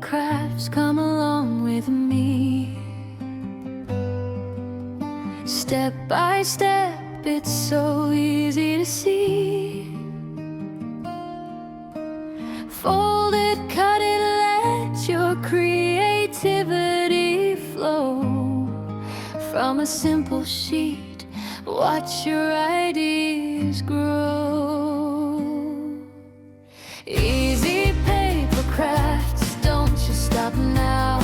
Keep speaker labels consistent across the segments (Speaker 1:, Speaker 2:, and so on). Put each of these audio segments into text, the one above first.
Speaker 1: crafts, come along with me. Step by step, it's so easy to see. Fold it, cut it, let your creativity flow. From a simple sheet, watch your ideas grow. Easy paper crafts, don't you stop now.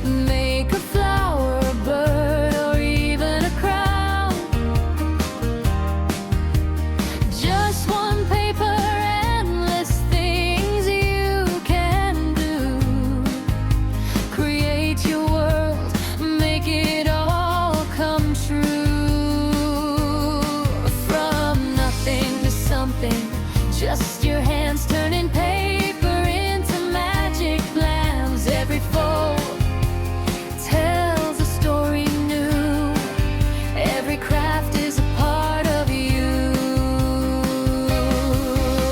Speaker 1: Make a flower, a bird, or even a crown. Just one paper, endless things you can do. Create your world, make it all come true. From nothing to something, just your hands turning paper into magic plans. Every fold tells a story new. Every craft is a part of you.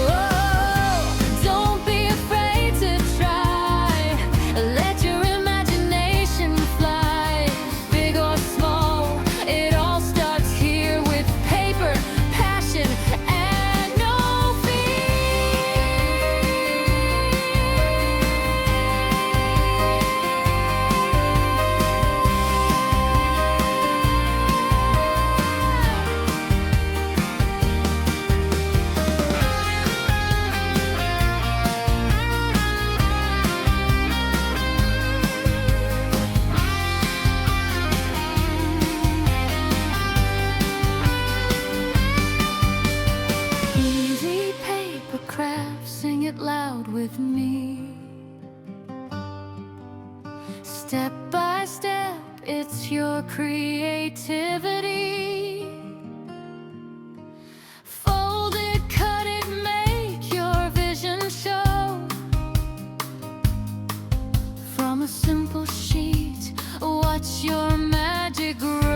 Speaker 1: Oh, don't be afraid to try. Let your imagination fly. Big or small, it all starts here with paper, passion, and no easy paper crafts, sing it loud with me. Step by step, it's your creativity. Fold it, cut it, make your vision show. From a simple sheet, watch your magic grow.